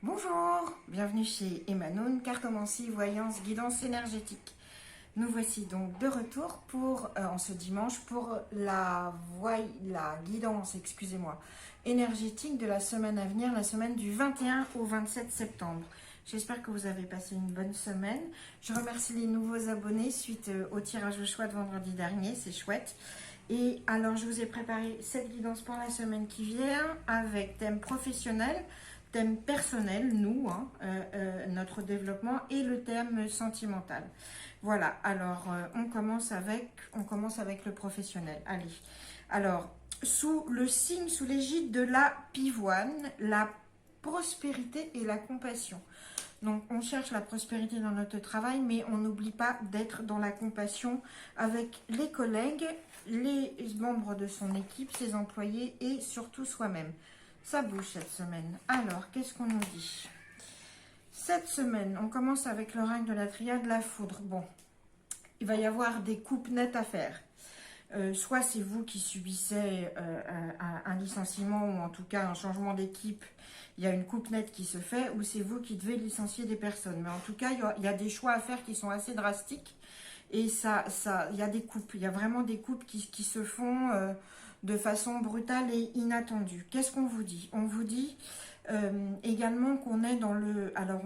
Bonjour, bienvenue chez Emmanuel, cartomancie, voyance, guidance énergétique. Nous voici donc de retour en ce dimanche pour la guidance, énergétique de la semaine à venir, la semaine du 21 au 27 septembre. J'espère que vous avez passé une bonne semaine. Je remercie les nouveaux abonnés suite au tirage au choix de vendredi dernier, c'est chouette. Et alors, je vous ai préparé cette guidance pour la semaine qui vient avec thème professionnel, thème personnel, nous, notre développement, et le thème sentimental. Voilà, alors on commence avec le professionnel. Allez, alors, sous l'égide de la pivoine, la prospérité et la compassion. Donc, on cherche la prospérité dans notre travail, mais on n'oublie pas d'être dans la compassion avec les collègues, les membres de son équipe, ses employés et surtout soi-même. Ça bouge cette semaine. Alors, qu'est-ce qu'on nous dit? Cette semaine, on commence avec le règne de la triade, la foudre. Bon, il va y avoir des coupes nettes à faire. Soit c'est vous qui subissez un licenciement ou en tout cas un changement d'équipe, il y a une coupe nette qui se fait, ou c'est vous qui devez licencier des personnes. Mais en tout cas, il y a des choix à faire qui sont assez drastiques. Et il y a des coupes, il y a vraiment des coupes qui se font de façon brutale et inattendue. Qu'est-ce qu'on vous dit? On vous dit également qu'on est dans le... Alors,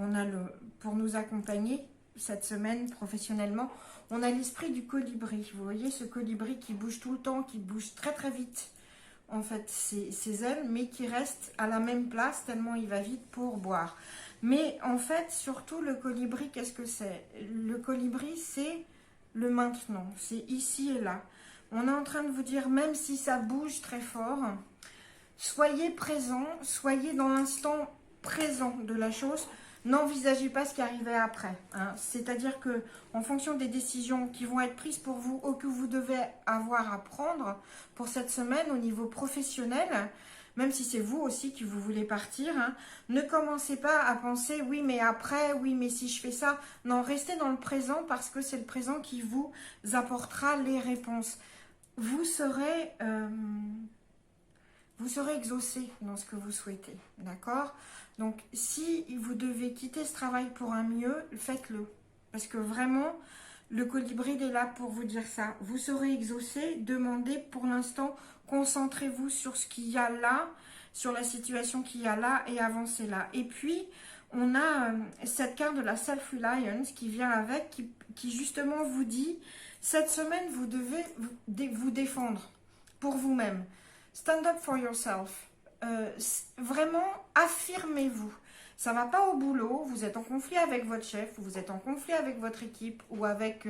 pour nous accompagner cette semaine professionnellement, on a l'esprit du colibri. Vous voyez ce colibri qui bouge tout le temps, qui bouge très très vite, en fait, ses ailes, mais qui reste à la même place tellement il va vite pour boire. Mais en fait, surtout le colibri, qu'est-ce que c'est? Le colibri, c'est le maintenant, c'est ici et là. On est en train de vous dire, même si ça bouge très fort, soyez présent, soyez dans l'instant présent de la chose. N'envisagez pas ce qui arrivait après. C'est-à-dire que, en fonction des décisions qui vont être prises pour vous ou que vous devez avoir à prendre pour cette semaine au niveau professionnel, même si c'est vous aussi qui vous voulez partir, ne commencez pas à penser oui mais après, oui mais si je fais ça. Non, restez dans le présent parce que c'est le présent qui vous apportera les réponses. Vous serez exaucé dans ce que vous souhaitez, d'accord? Donc, si vous devez quitter ce travail pour un mieux, faites-le. Parce que vraiment, le colibri est là pour vous dire ça. Vous serez exaucé, demandez pour l'instant, concentrez-vous sur ce qu'il y a là, sur la situation qu'il y a là et avancez là. Et puis, on a cette carte de la self-reliance qui vient avec, qui justement vous dit, cette semaine, vous devez vous défendre pour vous-même. Stand up for yourself. Vraiment, affirmez-vous. Ça ne va pas au boulot, vous êtes en conflit avec votre chef, vous êtes en conflit avec votre équipe ou avec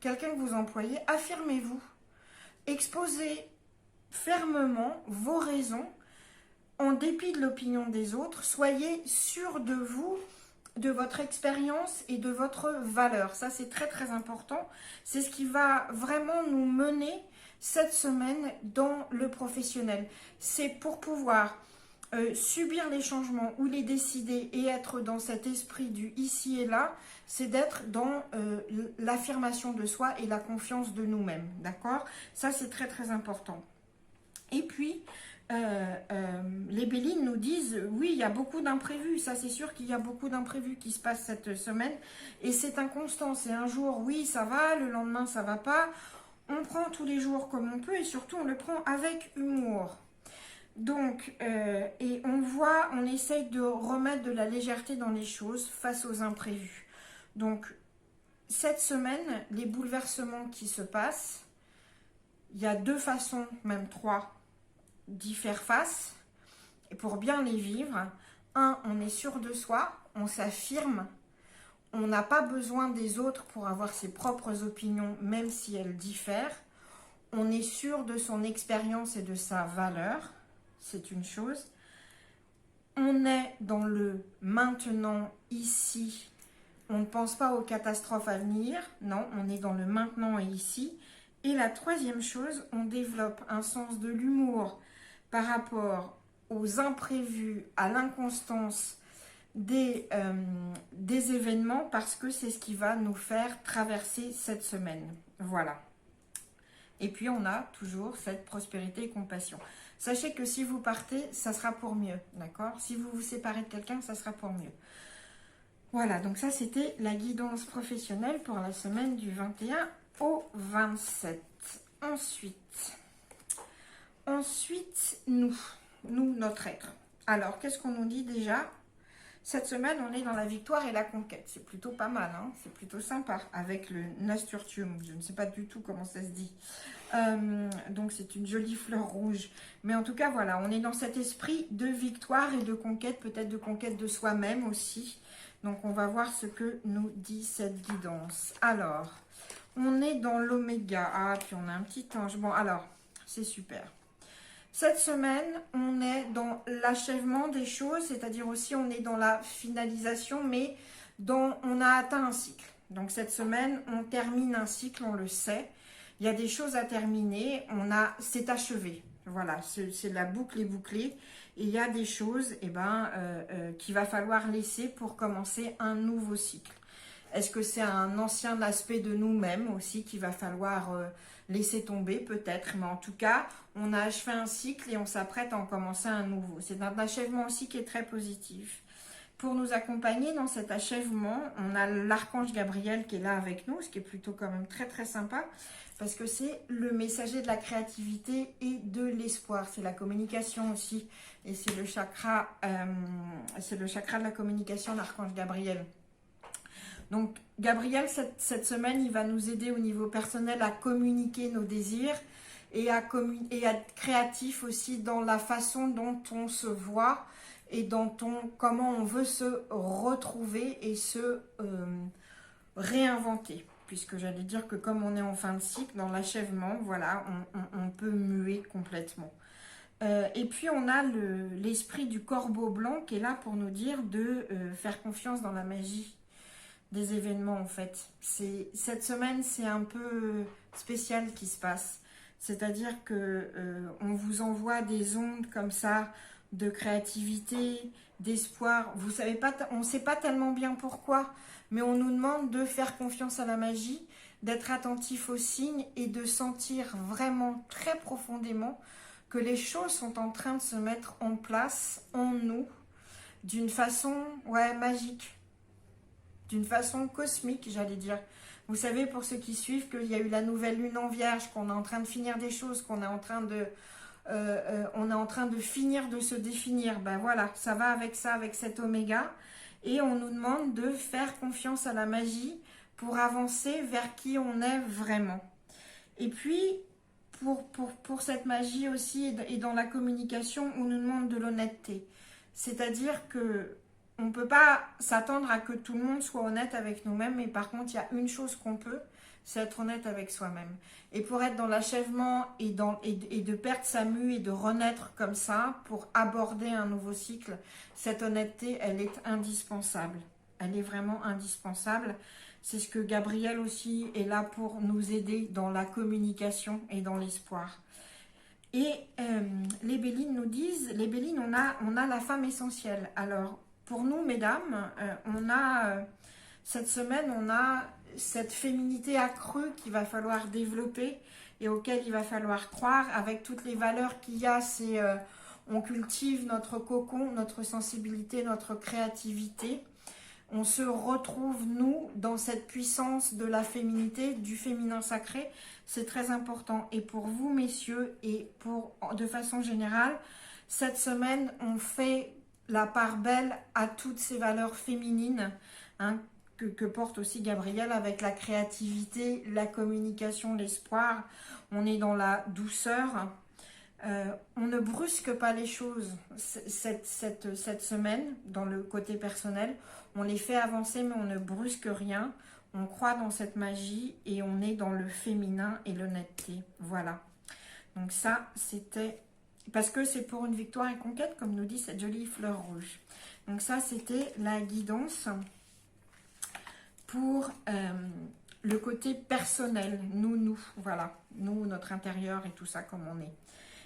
quelqu'un que vous employez. Affirmez-vous. Exposez fermement vos raisons en dépit de l'opinion des autres. Soyez sûr de vous, de votre expérience et de votre valeur. Ça, c'est très très important. C'est ce qui va vraiment nous mener cette semaine dans le professionnel. C'est pour pouvoir subir les changements ou les décider et être dans cet esprit du ici et là, c'est d'être dans l'affirmation de soi et la confiance de nous-mêmes, d'accord? Ça, c'est très très important. Et puis, les Bélines nous disent, oui, il y a beaucoup d'imprévus, ça c'est sûr qu'il y a beaucoup d'imprévus qui se passent cette semaine, et c'est inconstant, c'est un jour, oui, ça va, le lendemain, ça va pas. On prend tous les jours comme on peut et surtout on le prend avec humour. Donc, et on essaye de remettre de la légèreté dans les choses face aux imprévus. Donc, cette semaine, les bouleversements qui se passent, il y a deux façons, même trois, d'y faire face. Et pour bien les vivre, on est sûr de soi, on s'affirme. On n'a pas besoin des autres pour avoir ses propres opinions, même si elles diffèrent. On est sûr de son expérience et de sa valeur, c'est une chose. On est dans le maintenant, ici. On ne pense pas aux catastrophes à venir. Non, on est dans le maintenant et ici. Et la troisième chose, on développe un sens de l'humour par rapport aux imprévus, à l'inconstance, des événements parce que c'est ce qui va nous faire traverser cette semaine. Voilà. Et puis on a toujours cette prospérité et compassion. Sachez que si vous partez, ça sera pour mieux, d'accord? Si vous vous séparez de quelqu'un, ça sera pour mieux. Voilà, donc ça c'était la guidance professionnelle pour la semaine du 21 au 27. Ensuite, nous, notre être. Alors, qu'est-ce qu'on nous dit déjà? Cette semaine, on est dans la victoire et la conquête. C'est plutôt pas mal, hein, c'est plutôt sympa. Avec le nasturtium, je ne sais pas du tout comment ça se dit. Donc, c'est une jolie fleur rouge. Mais en tout cas, voilà, on est dans cet esprit de victoire et de conquête, peut-être de conquête de soi-même aussi. Donc, on va voir ce que nous dit cette guidance. Alors, on est dans l'oméga. Ah, puis on a un petit ange. Bon, alors, c'est super. Cette semaine, on est dans l'achèvement des choses, c'est-à-dire aussi on est dans la finalisation, mais on a atteint un cycle. Donc cette semaine, on termine un cycle, on le sait. Il y a des choses à terminer, c'est achevé. Voilà, c'est la boucle est bouclée. Et il y a des choses qu'il va falloir laisser pour commencer un nouveau cycle. Est-ce que c'est un ancien aspect de nous-mêmes aussi qu'il va falloir laisser tomber peut-être? Mais en tout cas, on a achevé un cycle et on s'apprête à en commencer un nouveau. C'est un achèvement aussi qui est très positif. Pour nous accompagner dans cet achèvement, on a l'archange Gabriel qui est là avec nous, ce qui est plutôt quand même très très sympa, parce que c'est le messager de la créativité et de l'espoir. C'est la communication aussi, et c'est le chakra de la communication, l'archange Gabriel. Donc, Gabriel, cette semaine, il va nous aider au niveau personnel à communiquer nos désirs et à être créatif aussi dans la façon dont on se voit et comment on veut se retrouver et se réinventer. Puisque j'allais dire que comme on est en fin de cycle, dans l'achèvement, voilà, on peut muer complètement. Et puis, on a l'esprit du corbeau blanc qui est là pour nous dire de faire confiance dans la magie des événements en fait. Cette semaine, c'est un peu spécial qui se passe. C'est-à-dire que on vous envoie des ondes comme ça de créativité, d'espoir. Vous savez pas, on ne sait pas tellement bien pourquoi, mais on nous demande de faire confiance à la magie, d'être attentif aux signes et de sentir vraiment très profondément que les choses sont en train de se mettre en place en nous d'une façon magique. D'une façon cosmique, j'allais dire. Vous savez, pour ceux qui suivent, qu'il y a eu la nouvelle lune en Vierge, qu'on est en train de finir des choses, qu'on est en train de finir de se définir. Ben voilà, ça va avec ça, avec cet oméga. Et on nous demande de faire confiance à la magie pour avancer vers qui on est vraiment. Et puis, pour cette magie aussi, et dans la communication, on nous demande de l'honnêteté. C'est-à-dire que on ne peut pas s'attendre à que tout le monde soit honnête avec nous-mêmes, mais par contre, il y a une chose qu'on peut, c'est être honnête avec soi-même. Et pour être dans l'achèvement et de perdre sa mue et de renaître comme ça, pour aborder un nouveau cycle, cette honnêteté, elle est indispensable. Elle est vraiment indispensable. C'est ce que Gabriel aussi est là pour nous aider dans la communication et dans l'espoir. Et les Bélines nous disent, les Bélines, on a la femme essentielle. Alors, pour nous, mesdames, cette semaine, on a cette féminité accrue qu'il va falloir développer et auquel il va falloir croire avec toutes les valeurs qu'il y a. On cultive notre cocon, notre sensibilité, notre créativité. On se retrouve, nous, dans cette puissance de la féminité, du féminin sacré. C'est très important. Et pour vous, messieurs, et de façon générale, cette semaine, on fait la part belle à toutes ces valeurs féminines que porte aussi Gabriel avec la créativité, la communication, l'espoir. On est dans la douceur. On ne brusque pas les choses cette semaine dans le côté personnel. On les fait avancer mais on ne brusque rien. On croit dans cette magie et on est dans le féminin et l'honnêteté. Voilà. Donc ça, c'était... Parce que c'est pour une victoire et conquête, comme nous dit cette jolie fleur rouge. Donc ça, c'était la guidance pour le côté personnel. Nous, voilà. Nous, notre intérieur et tout ça, comme on est.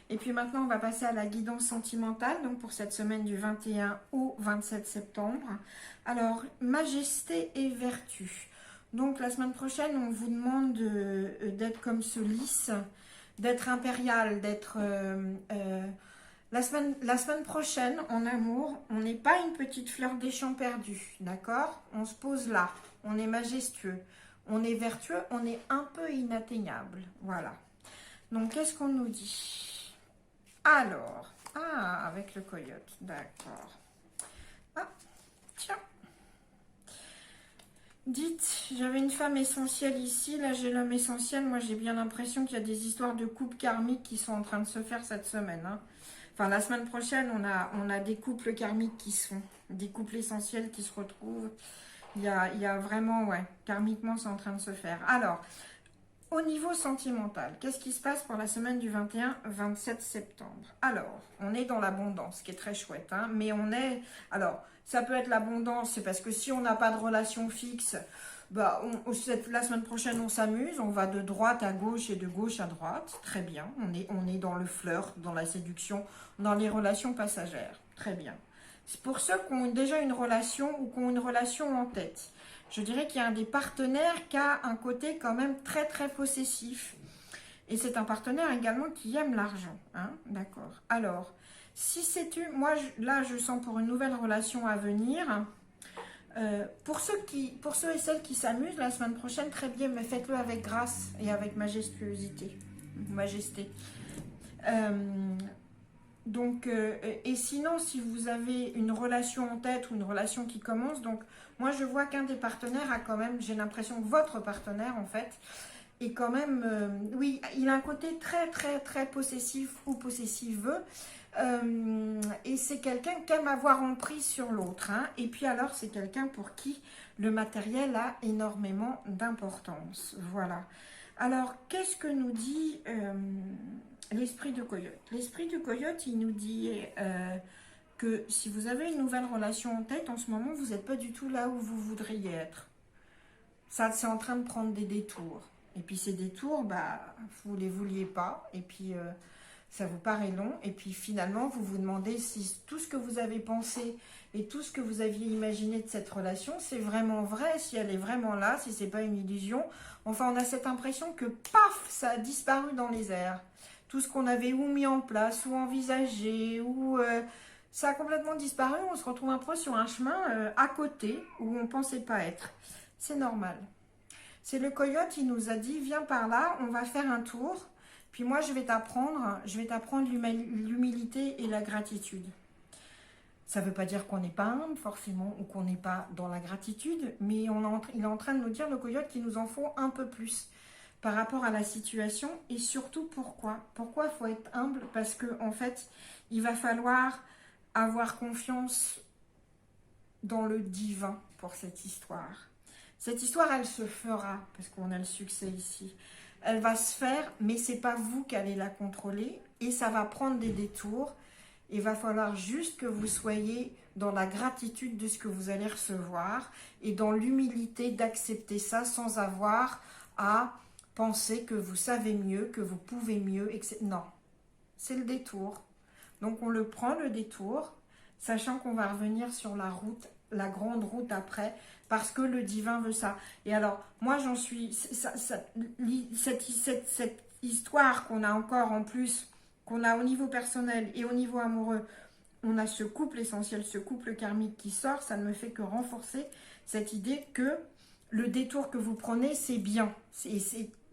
Et puis maintenant, on va passer à la guidance sentimentale, donc pour cette semaine du 21 au 27 septembre. Alors, majesté et vertu. Donc la semaine prochaine, on vous demande d'être comme ce lys, d'être impérial, d'être... la semaine prochaine, en amour, on n'est pas une petite fleur des champs perdue, d'accord? On se pose là, on est majestueux, on est vertueux, on est un peu inatteignable, voilà. Donc, qu'est-ce qu'on nous dit? Alors, ah, avec le coyote, d'accord. Ah, tiens. Dites, j'avais une femme essentielle ici, là j'ai l'homme essentiel. Moi j'ai bien l'impression qu'il y a des histoires de couples karmiques qui sont en train de se faire cette semaine. Hein. Enfin la semaine prochaine, on a des couples karmiques qui se font, des couples essentiels qui se retrouvent. Il y a vraiment, ouais, karmiquement c'est en train de se faire. Alors, au niveau sentimental, qu'est-ce qui se passe pour la semaine du 21-27 septembre? Alors, on est dans l'abondance, ce qui est très chouette, hein, mais on est... Alors, ça peut être l'abondance, c'est parce que si on n'a pas de relation fixe, bah, la semaine prochaine, on s'amuse, on va de droite à gauche et de gauche à droite, très bien. On est dans le flirt, dans la séduction, dans les relations passagères, très bien. C'est pour ceux qui ont déjà une relation ou qui ont une relation en tête. Je dirais qu'il y a un des partenaires qui a un côté quand même très très possessif. Et c'est un partenaire également qui aime l'argent. Hein, d'accord. Alors, si c'est une... Moi, là, je sens pour une nouvelle relation à venir. Pour ceux et celles qui s'amusent la semaine prochaine, très bien, mais faites-le avec grâce et avec majestuosité. Majesté. Donc, et sinon, si vous avez une relation en tête ou une relation qui commence, donc moi je vois qu'un des partenaires a quand même, j'ai l'impression que votre partenaire en fait, est quand même, oui, il a un côté très très très possessif ou possessive, et c'est quelqu'un qui aime avoir emprise sur l'autre, hein, et puis alors c'est quelqu'un pour qui le matériel a énormément d'importance, voilà. Alors, qu'est-ce que nous dit... l'esprit du coyote. L'esprit du coyote, il nous dit que si vous avez une nouvelle relation en tête, en ce moment, vous n'êtes pas du tout là où vous voudriez être. Ça, c'est en train de prendre des détours. Et puis ces détours, bah, vous ne les vouliez pas. Et puis, ça vous paraît long. Et puis finalement, vous vous demandez si tout ce que vous avez pensé et tout ce que vous aviez imaginé de cette relation, c'est vraiment vrai, si elle est vraiment là, si ce n'est pas une illusion. Enfin, on a cette impression que, paf, ça a disparu dans les airs. Tout ce qu'on avait ou mis en place, ou envisagé, ou ça a complètement disparu. On se retrouve un peu sur un chemin à côté, où on ne pensait pas être. C'est normal. C'est le coyote, il nous a dit, viens par là, on va faire un tour. Puis moi, je vais t'apprendre l'humilité et la gratitude. Ça ne veut pas dire qu'on n'est pas humble, forcément, ou qu'on n'est pas dans la gratitude, mais il est en train de nous dire, le coyote, qu'il nous en faut un peu plus par rapport à la situation, et surtout pourquoi. Pourquoi il faut être humble? Parce que en fait, il va falloir avoir confiance dans le divin pour cette histoire. Cette histoire, elle se fera, parce qu'on a le succès ici. Elle va se faire, mais c'est pas vous qui allez la contrôler, et ça va prendre des détours. Il va falloir juste que vous soyez dans la gratitude de ce que vous allez recevoir, et dans l'humilité d'accepter ça sans avoir à penser que vous savez mieux, que vous pouvez mieux, etc. Non, c'est le détour. Donc on le prend, le détour, sachant qu'on va revenir sur la route, la grande route après, parce que le divin veut ça. Et alors, moi j'en suis... Cette histoire qu'on a encore en plus, qu'on a au niveau personnel et au niveau amoureux, on a ce couple essentiel, ce couple karmique qui sort, ça ne me fait que renforcer cette idée que le détour que vous prenez, c'est bien.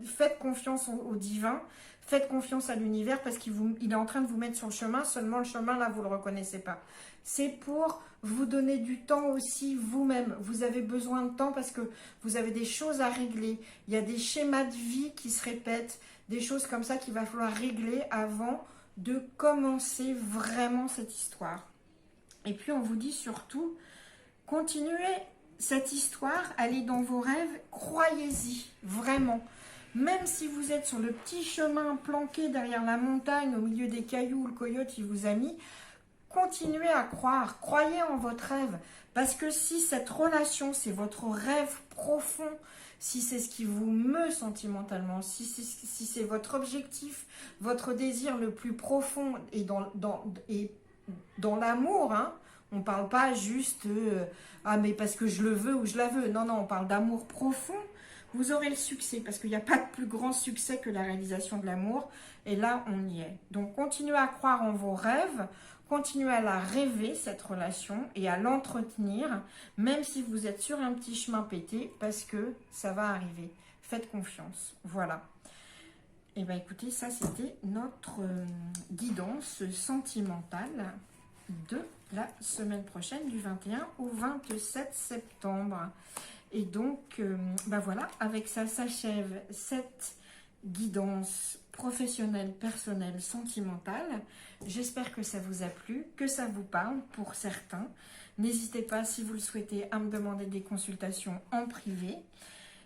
Faites confiance au divin, faites confiance à l'univers parce qu'il est en train de vous mettre sur le chemin, seulement le chemin, là, vous ne le reconnaissez pas. C'est pour vous donner du temps aussi vous-même. Vous avez besoin de temps parce que vous avez des choses à régler. Il y a des schémas de vie qui se répètent, des choses comme ça qu'il va falloir régler avant de commencer vraiment cette histoire. Et puis, on vous dit surtout, continuez cette histoire, elle est dans vos rêves, croyez-y, vraiment. Même si vous êtes sur le petit chemin planqué derrière la montagne, au milieu des cailloux où le coyote il vous a mis, continuez à croire, croyez en votre rêve. Parce que si cette relation, c'est votre rêve profond, si c'est ce qui vous meut sentimentalement, si c'est votre objectif, votre désir le plus profond et dans l'amour, hein, on ne parle pas juste ah mais parce que je le veux ou je la veux. Non, non, on parle d'amour profond. vous aurez le succès, parce qu'il n'y a pas de plus grand succès que la réalisation de l'amour, et là, on y est. Donc, continuez à croire en vos rêves, continuez à la rêver, cette relation, et à l'entretenir, même si vous êtes sur un petit chemin pété, parce que ça va arriver. Faites confiance, voilà. Et bien, écoutez, ça, c'était notre guidance sentimentale de la semaine prochaine, du 21 au 27 septembre. Et donc, ben voilà, avec ça s'achève cette guidance professionnelle, personnelle, sentimentale. J'espère que ça vous a plu, que ça vous parle pour certains. N'hésitez pas, si vous le souhaitez, à me demander des consultations en privé.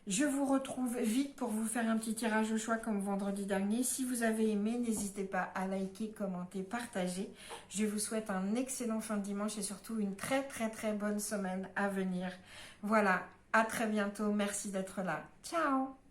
Je vous retrouve vite pour vous faire un petit tirage au choix comme vendredi dernier. Si vous avez aimé, n'hésitez pas à liker, commenter, partager. Je vous souhaite un excellent fin de dimanche et surtout une très bonne semaine à venir. Voilà, à très bientôt. Merci d'être là. Ciao!